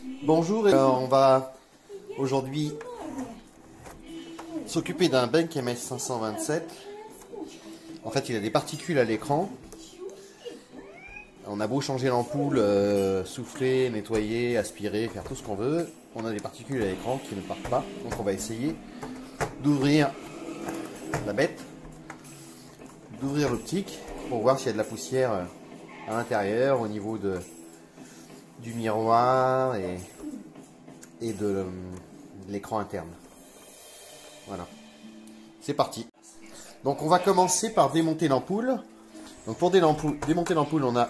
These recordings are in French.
Bonjour, on va aujourd'hui s'occuper d'un Benck MS527. En fait, il a des particules à l'écran. On a beau changer l'ampoule, souffler, nettoyer, aspirer, faire tout ce qu'on veut, on a des particules à l'écran qui ne partent pas. Donc on va essayer d'ouvrir la bête, d'ouvrir l'optique pour voir s'il y a de la poussière à l'intérieur, au niveau du miroir et de l'écran interne. Voilà, c'est parti. Donc on va commencer par démonter l'ampoule. Donc pour démonter l'ampoule, on a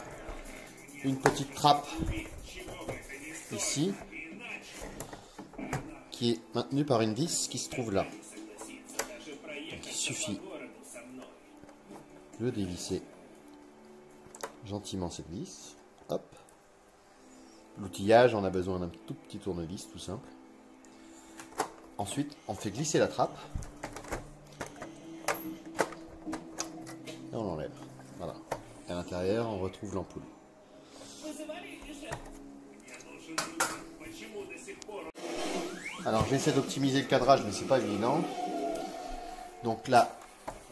une petite trappe ici qui est maintenue par une vis qui se trouve là. Donc il suffit de dévisser gentiment cette vis. Hop. L'outillage, on a besoin d'un tout petit tournevis tout simple. Ensuite, on fait glisser la trappe. Et on l'enlève. Voilà. Et à l'intérieur, on retrouve l'ampoule. Alors, j'essaie d'optimiser le cadrage, mais c'est pas évident. Donc là,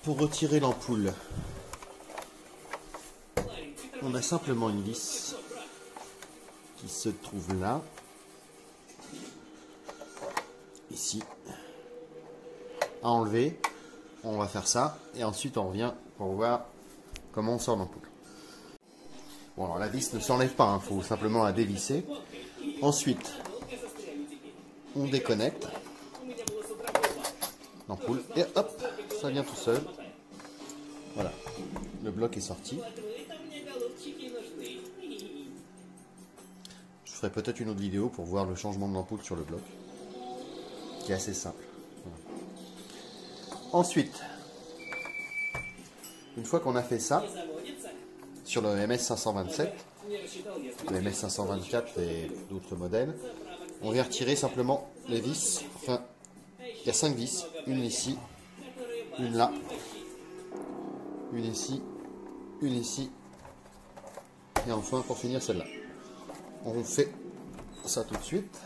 pour retirer l'ampoule, on a simplement une vis qui se trouve là, ici, à enlever. On va faire ça et ensuite on revient pour voir comment on sort l'ampoule. Bon, alors la vis ne s'enlève pas, il faut simplement la dévisser. Ensuite, on déconnecte l'ampoule et hop, ça vient tout seul. Voilà, le bloc est sorti. Je ferai peut-être une autre vidéo pour voir le changement de l'ampoule sur le bloc, qui est assez simple. Voilà. Ensuite, une fois qu'on a fait ça, sur le MS527, le MS524 et d'autres modèles, on vient retirer simplement les vis. Enfin, il y a 5 vis, une ici, une là, une ici, une ici, et enfin pour finir celle-là. On fait ça tout de suite.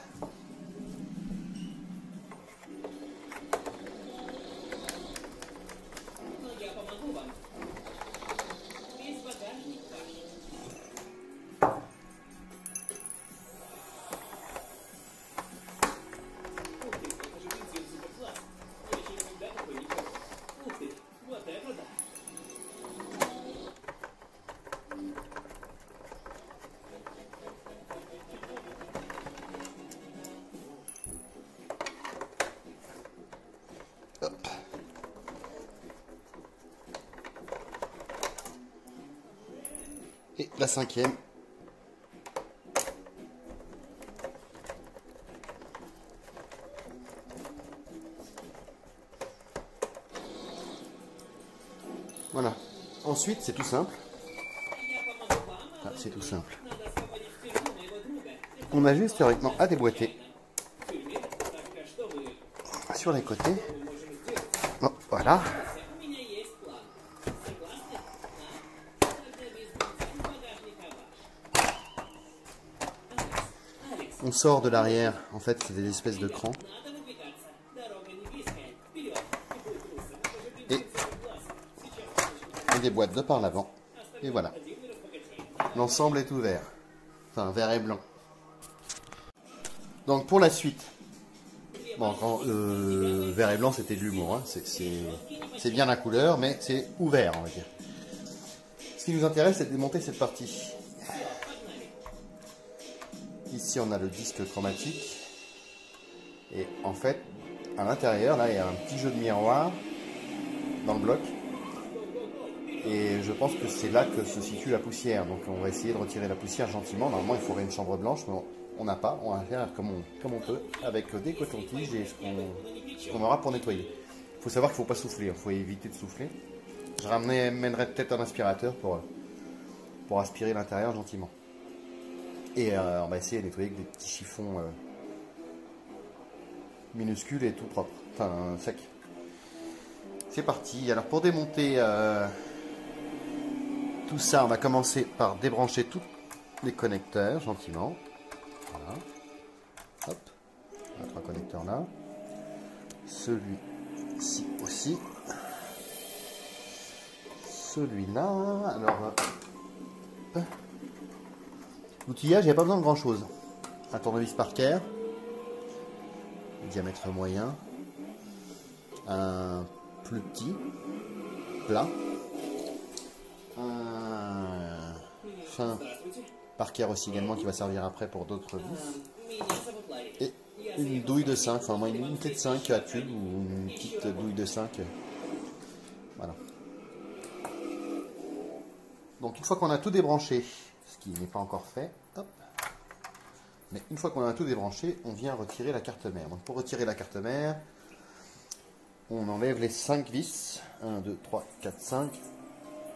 Hop. Et la cinquième. Voilà. Ensuite, c'est tout simple. Ah, c'est tout simple. On a juste théoriquement à déboîter sur les côtés. Bon, voilà. On sort de l'arrière, en fait c'est des espèces de crans. Et on déboîte de par l'avant. Et voilà. L'ensemble est ouvert. Enfin, vert et blanc. Donc pour la suite. Bon, vert et blanc c'était de l'humour. Hein. C'est bien la couleur, mais c'est ouvert, on va dire. Ce qui nous intéresse, c'est de démonter cette partie. Ici, on a le disque chromatique. Et en fait, à l'intérieur, là, il y a un petit jeu de miroir dans le bloc. Et je pense que c'est là que se situe la poussière. Donc, on va essayer de retirer la poussière gentiment. Normalement, il faudrait une chambre blanche, mais on n'a pas. On va faire comme on peut, avec des cotons-tiges et ce qu'on aura pour nettoyer. Il faut savoir qu'il ne faut pas souffler. Il faut éviter de souffler. Je ramènerai peut-être un aspirateur pour aspirer l'intérieur gentiment. Et on va essayer de nettoyer avec des petits chiffons minuscules et tout propre, enfin sec. C'est parti. Alors pour démonter tout ça, on va commencer par débrancher tous les connecteurs gentiment. Voilà. Hop, on a 3 connecteurs là. Celui-ci aussi. Celui-là. Alors, l'outillage, il n'y a pas besoin de grand chose. Un tournevis Parker, diamètre moyen, un plus petit, plat, un fin Parker aussi également qui va servir après pour d'autres vis, et une douille de 5, enfin une unité de 5 à tube ou une petite douille de 5. Voilà. Donc une fois qu'on a tout débranché, ce qui n'est pas encore fait, hop. Mais une fois qu'on a tout débranché, on vient retirer la carte mère. Donc pour retirer la carte mère, on enlève les 5 vis, 1, 2, 3, 4, 5,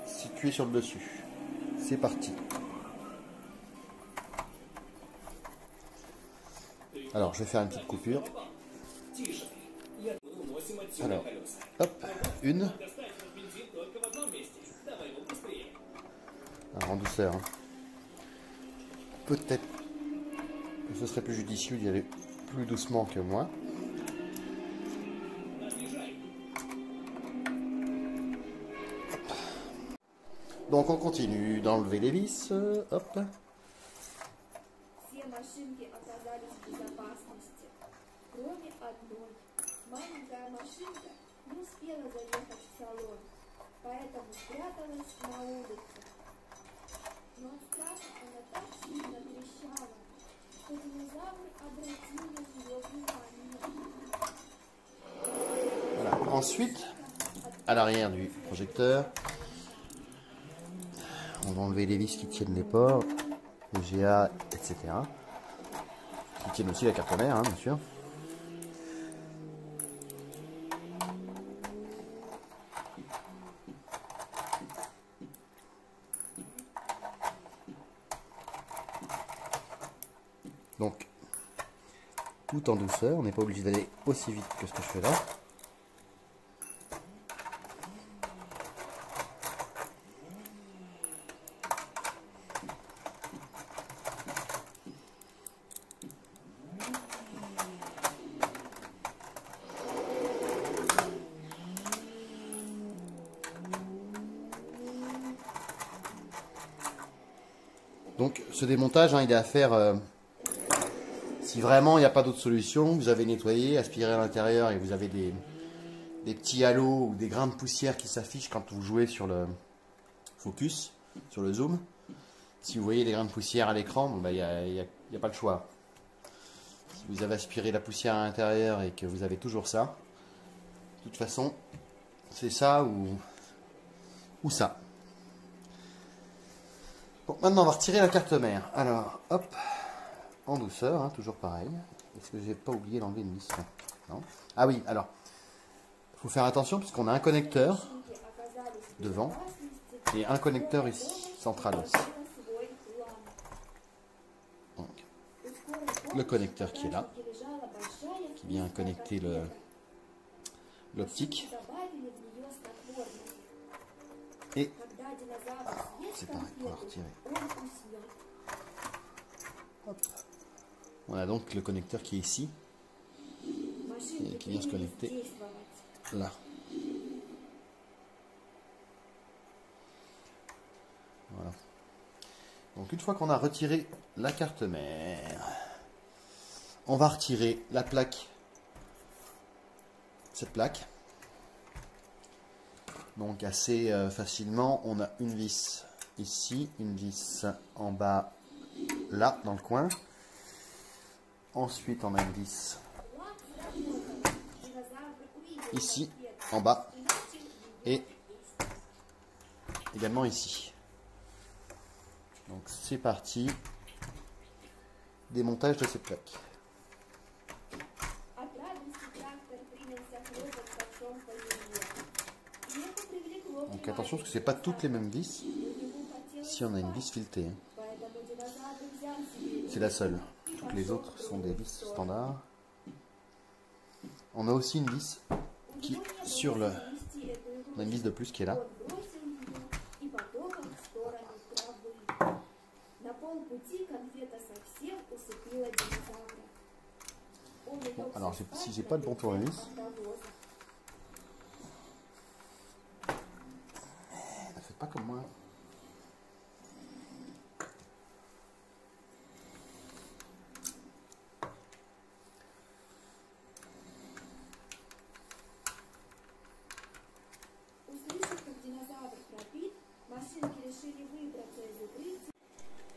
situées sur le dessus. C'est parti. Alors je vais faire une petite coupure. Alors, hop, une. Alors en douceur. Hein. Peut-être que ce serait plus judicieux d'y aller plus doucement que moi. Donc on continue d'enlever les vis. Hop. Voilà. Ensuite, à l'arrière du projecteur, on va enlever les vis qui tiennent les ports, le GA, etc. Qui tiennent aussi la carte mère, hein, bien sûr. Donc, tout en douceur, on n'est pas obligé d'aller aussi vite que ce que je fais là. Donc ce démontage, hein, il est à faire si vraiment il n'y a pas d'autre solution. Vous avez nettoyé, aspiré à l'intérieur et vous avez des petits halos ou des grains de poussière qui s'affichent quand vous jouez sur le focus, sur le zoom. Si vous voyez des grains de poussière à l'écran, bon, bah, il n'y a pas le choix. Si vous avez aspiré la poussière à l'intérieur et que vous avez toujours ça, de toute façon, c'est ça ou ça. Bon, maintenant on va retirer la carte mère. Alors, hop, en douceur, hein, toujours pareil. Est-ce que j'ai pas oublié d'enlever une vis? Non. Ah oui, alors, il faut faire attention puisqu'on a un connecteur devant et un connecteur ici, central aussi. Donc, le connecteur qui est là, qui vient connecter l'optique. Et c'est pareil, on va retirer. Hop. On a donc le connecteur qui est ici et qui vient se connecter là. Voilà. Donc une fois qu'on a retiré la carte mère, on va retirer la plaque, cette plaque. Donc assez facilement, on a une vis ici, une vis en bas là dans le coin. Ensuite on a une vis ici en bas et également ici. Donc c'est parti, démontage de cette plaque. Donc attention parce que c'est pas toutes les mêmes vis. Ici on a une vis filetée. C'est la seule. Toutes les autres sont des vis standards. On a aussi une vis qui sur le. On a une vis de plus qui est là. Alors si j'ai pas de bon tournevis, ne faites pas comme moi.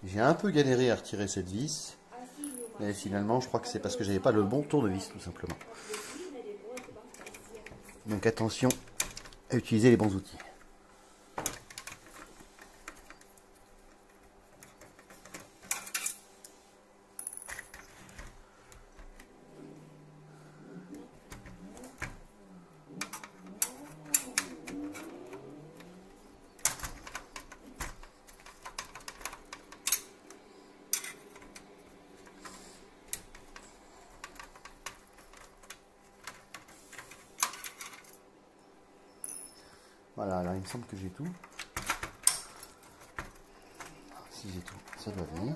J'ai un peu galéré à retirer cette vis, mais finalement je crois que c'est parce que j'avais pas le bon tournevis tout simplement. Donc attention à utiliser les bons outils. Voilà, alors il me semble que j'ai tout. Si j'ai tout, ça doit venir.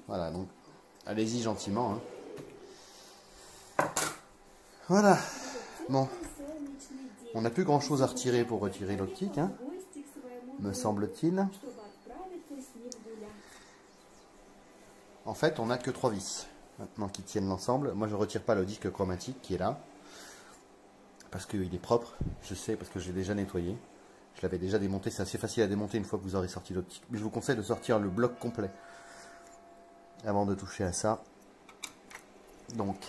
Voilà, donc allez-y gentiment. Hein. Voilà. Bon. On n'a plus grand chose à retirer pour retirer l'optique, hein, me semble-t-il. En fait, on n'a que 3 vis maintenant qui tiennent l'ensemble. Moi, je ne retire pas le disque chromatique qui est là. Parce qu'il est propre. Je sais, parce que je l'ai déjà nettoyé. Je l'avais déjà démonté. C'est assez facile à démonter une fois que vous aurez sorti l'optique. Mais je vous conseille de sortir le bloc complet avant de toucher à ça. Donc,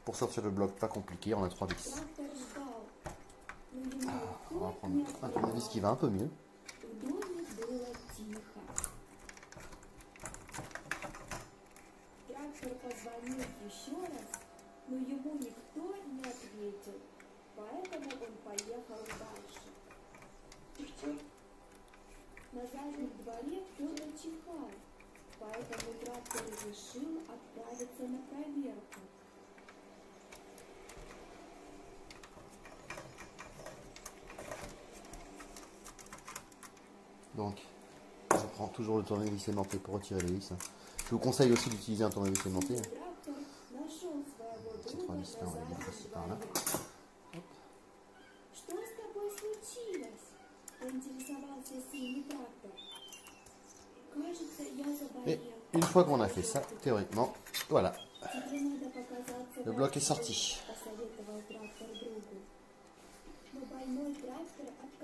pour sortir le bloc, pas compliqué, on a 3 vis. On va prendre un tournevis qui va un peu mieux. Donc, je prends toujours le tournevis aimanté pour retirer les vis. Je vous conseille aussi d'utiliser un tournevis aimanté. Ces 3 vis là, on va les mettre ici par là. Et une fois qu'on a fait ça, théoriquement, voilà, le bloc est sorti.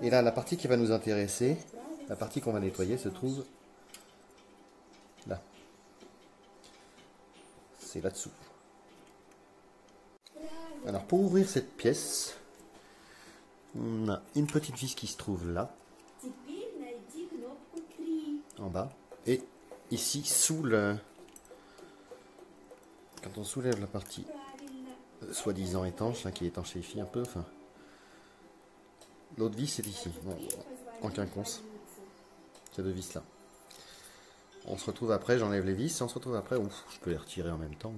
Et là, la partie qui va nous intéresser, la partie qu'on va nettoyer, se trouve là. C'est là-dessous. Alors, pour ouvrir cette pièce, on a une petite vis qui se trouve là, en bas, et ici, sous le... Quand on soulève la partie soi-disant étanche, là, qui étanchéifie un peu, enfin... L'autre vis, c'est ici, bon, en quinconce, ces 2 vis là. On se retrouve après, j'enlève les vis, et on se retrouve après, ouf, je peux les retirer en même temps.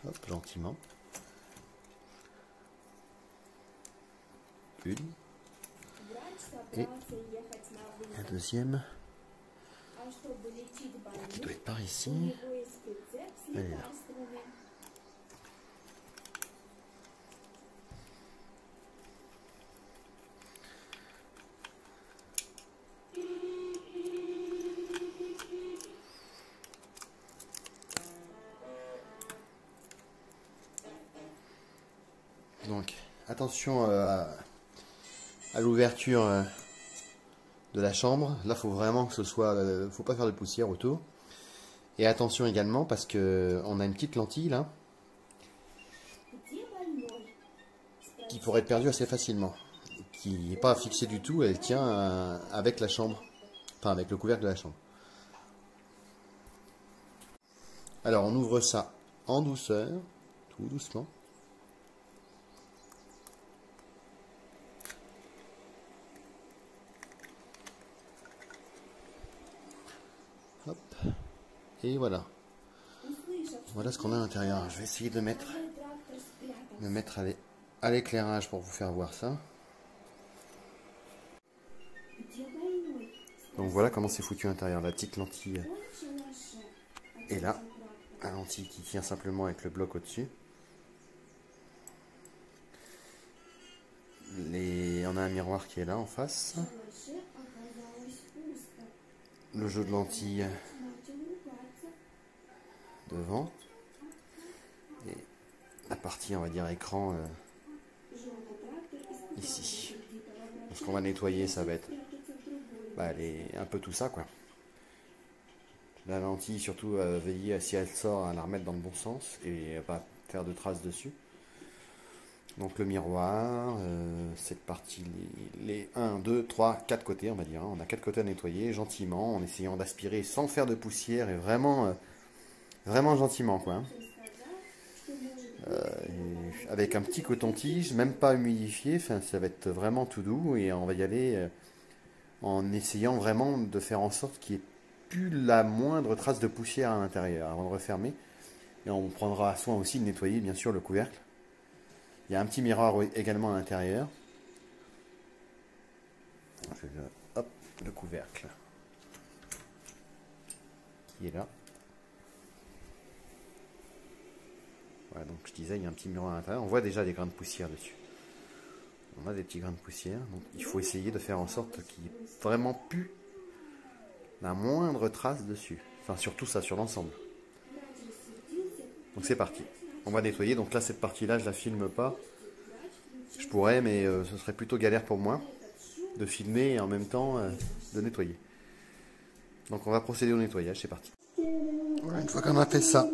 Hop, gentiment. Une. Et la deuxième, qui doit être par ici. Elle est là. Donc, attention à l'ouverture de la chambre. Là, il faut vraiment que ce soit... faut pas faire de poussière autour. Et attention également, parce que on a une petite lentille, là, qui pourrait être perdue assez facilement. Qui n'est pas fixée du tout, elle tient avec la chambre. Enfin, avec le couvercle de la chambre. Alors, on ouvre ça en douceur, tout doucement. Hop. Et voilà. Voilà ce qu'on a à l'intérieur. Je vais essayer de mettre à l'éclairage pour vous faire voir ça. Donc voilà comment c'est foutu à l'intérieur. La petite lentille est là. La lentille qui tient simplement avec le bloc au-dessus. On a un miroir qui est là en face. Le jeu de lentilles devant. Et la partie, on va dire, écran ici. Ce qu'on va nettoyer, ça va être un peu tout ça, quoi. La lentille, surtout, veiller, si elle sort, à la remettre dans le bon sens et pas faire de traces dessus. Donc le miroir, cette partie, les 1, 2, 3, 4 côtés, on va dire. On a 4 côtés à nettoyer gentiment, en essayant d'aspirer sans faire de poussière et vraiment, vraiment gentiment, quoi. Avec un petit coton-tige, même pas humidifié, enfin, ça va être vraiment tout doux et on va y aller en essayant vraiment de faire en sorte qu'il n'y ait plus la moindre trace de poussière à l'intérieur avant de refermer. Et on prendra soin aussi de nettoyer bien sûr le couvercle. Il y a un petit miroir également à l'intérieur. Hop, le couvercle qui est là. Voilà, donc je disais, il y a un petit miroir à l'intérieur. On voit déjà des grains de poussière dessus. On a des petits grains de poussière. Donc il faut essayer de faire en sorte qu'il n'y ait vraiment plus la moindre trace dessus. Enfin, surtout ça, sur l'ensemble. Donc c'est parti. On va nettoyer. Donc là, cette partie-là, je la filme pas. Je pourrais, mais ce serait plutôt galère pour moi de filmer et en même temps de nettoyer. Donc on va procéder au nettoyage. C'est parti. Voilà, une fois qu'on a fait ça,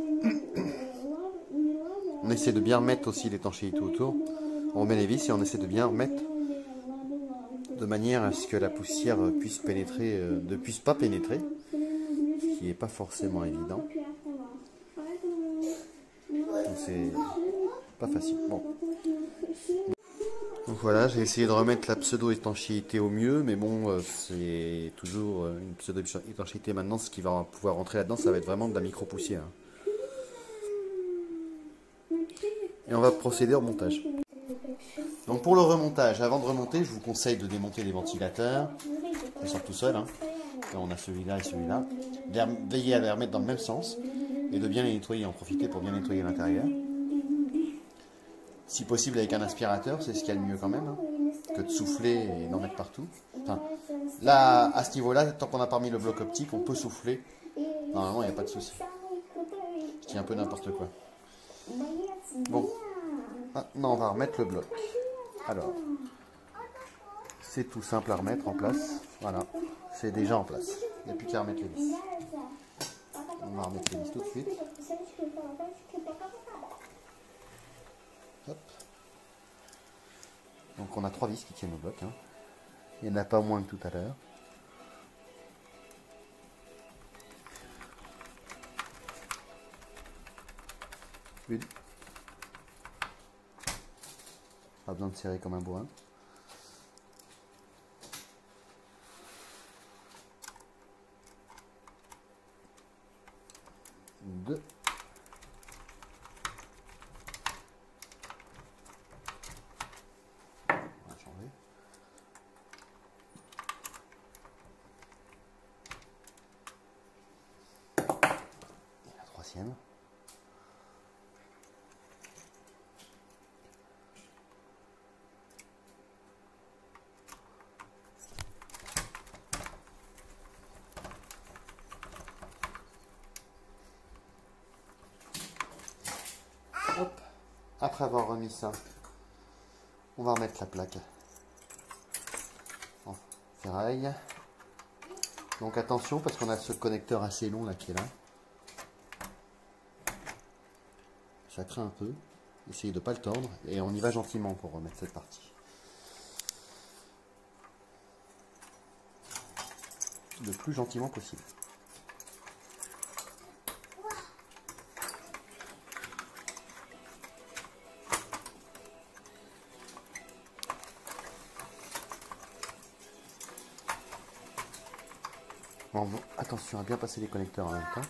on essaie de bien remettre aussi l'étanchéité autour. On remet les vis et on essaie de bien remettre de manière à ce que la poussière puisse pénétrer, ne puisse pas pénétrer, ce qui n'est pas forcément évident. Donc c'est pas facile. Bon. Donc voilà, j'ai essayé de remettre la pseudo-étanchéité au mieux, mais bon, c'est toujours une pseudo-étanchéité maintenant. Ce qui va pouvoir rentrer là-dedans, ça va être vraiment de la micro-poussière. Et on va procéder au montage. Donc pour le remontage, avant de remonter, je vous conseille de démonter les ventilateurs. Ils sont tout seuls. Hein. Là, on a celui-là et celui-là. Veillez à les remettre dans le même sens et de bien les nettoyer, en profiter pour bien nettoyer l'intérieur. Si possible avec un aspirateur, c'est ce qu'il y a de mieux quand même, hein, que de souffler et d'en mettre partout. Enfin, là, à ce niveau-là, tant qu'on n'a pas mis le bloc optique, on peut souffler. Normalement, il n'y a pas de souci. Je dis un peu n'importe quoi. Bon, maintenant on va remettre le bloc. Alors, c'est tout simple à remettre en place. Voilà, c'est déjà en place. Il n'y a plus qu'à remettre les vis. On va remettre les vis tout de suite. Hop. Donc on a 3 vis qui tiennent au bloc. Hein. Il n'y en a pas moins que tout à l'heure. Une. Pas besoin de serrer comme un bourrin. 2. On va changer. Et la 3e. Hop. Après avoir remis ça, on va remettre la plaque en ferraille. Donc attention parce qu'on a ce connecteur assez long là qui est là. Ça craint un peu. Essayez de ne pas le tordre et on y va gentiment pour remettre cette partie. Le plus gentiment possible. Bon, attention à bien passer les connecteurs en même temps.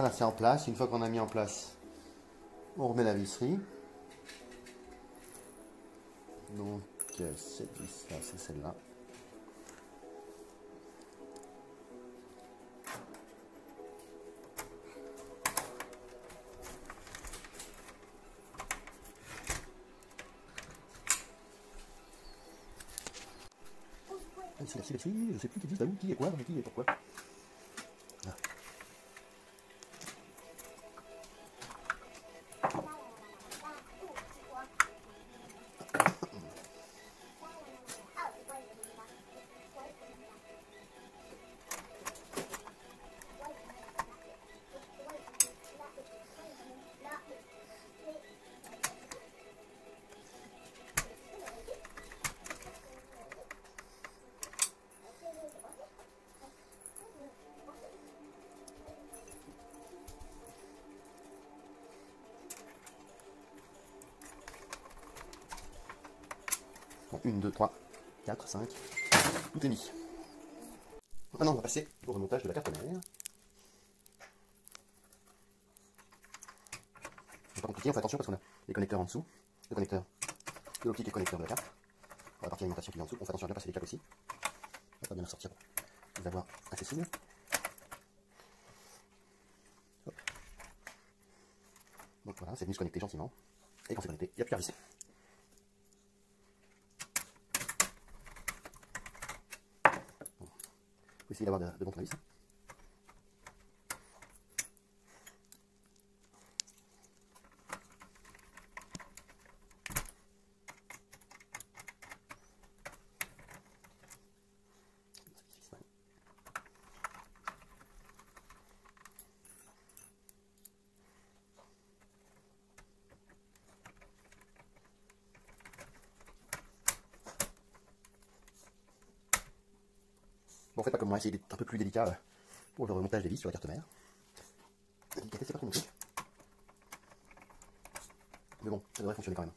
Voilà, c'est en place. Une fois qu'on a mis en place, on remet la visserie. Donc cette vis là, c'est celle-là. C'est la vis, je sais plus qui dit où, qui est quoi, mais qui est pourquoi. Là. Bon, 1, 2, 3, 4, 5. Tout est mis. Maintenant, on va passer au remontage de la carte mère. C'est pas compliqué, on fait attention parce qu'on a les connecteurs en dessous. Le connecteur de l'optique et le connecteur de la carte. Pour la partie alimentation qui est en dessous, on fait attention à bien passer les câbles aussi. On va bien la sortir pour les avoir accessibles. Hop. Donc voilà, c'est venu se connecter gentiment. Et quand c'est connecté, il n'y a plus à visser. Bon. Faut essayer d'avoir de bons tournevis. Bon, faites pas comme moi, essayez d'être un peu plus délicat pour le remontage des vis sur la carte mère. La délicatesse, c'est pas trop mon truc. Mais bon, ça devrait fonctionner quand même.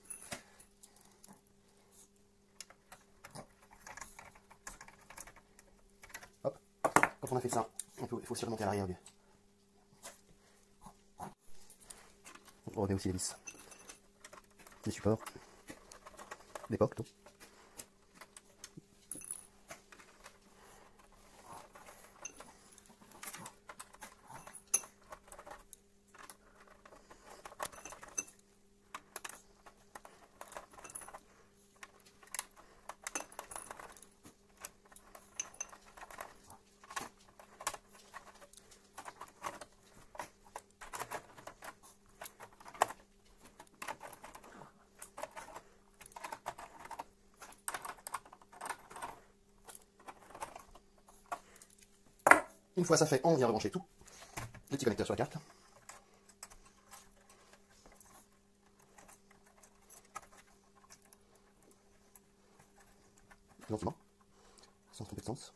Hop. Quand on a fait ça, il faut aussi remonter à l'arrière. On remet aussi les vis. Les supports. L'époque, plutôt. Une fois ça fait, on vient rebrancher tout. Les petits connecteurs sur la carte. Gentiment. Sans tromper de sens.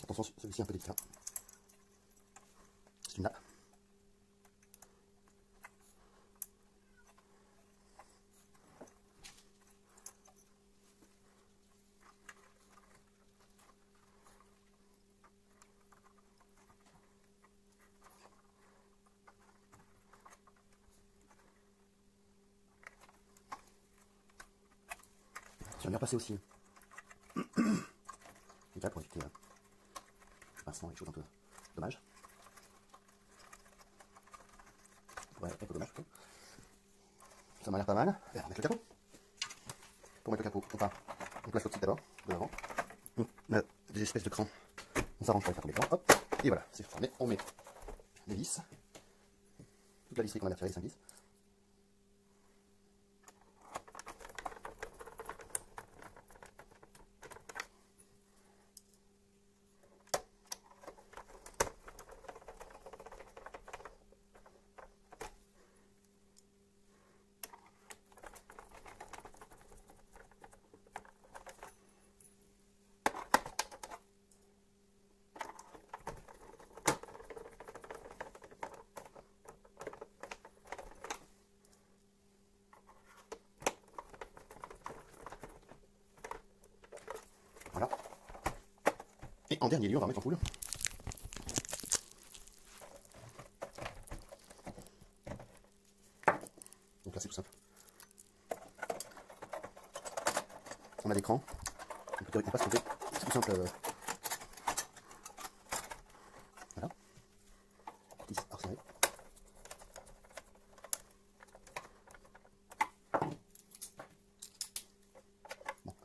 Attention, celui-ci est un peu délicat. C'est une nappe. J'aime bien passer aussi les câbles pour éviter le pincement et les choses un peu dommages. Ouais, un peu dommage plutôt. Ça m'a l'air pas mal. Et on va mettre le capot. Pour mettre le capot, on place l'optique d'abord, de l'avant. On a des espèces de crans. On s'arrange pour les faire tomber dedans. Hop. Et voilà, c'est formé. On met les vis. Toute la visserie qu'on a retirée, les 5 vis. en dernier lieu, on va remettre l'ampoule. Donc là c'est tout simple. On a l'écran. On peut théoriquement pas se tromper. C'est tout simple. Voilà. Petit arsenal. Bon.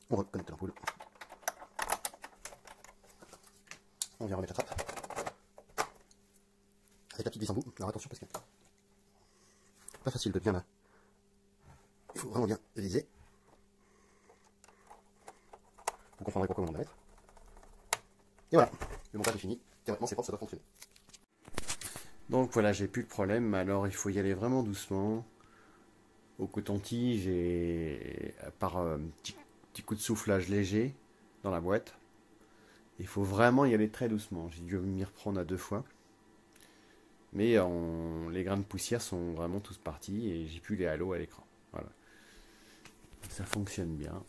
On reconnecte l'ampoule. On vient remettre la trappe. Avec la petite vis en bout. Alors attention parce que pas facile de bien là. Il faut vraiment bien viser. Vous comprendrez pourquoi on va mettre. Et voilà, le montage est fini. Théoriquement c'est propre, ça doit fonctionner. Donc voilà, j'ai plus de problème. Alors il faut y aller vraiment doucement. Au coton-tige et par petit coup de soufflage léger dans la boîte. Il faut vraiment y aller très doucement. J'ai dû m'y reprendre à 2 fois. Mais les grains de poussière sont vraiment tous partis et j'ai plus les halos à l'écran. Voilà. Ça fonctionne bien.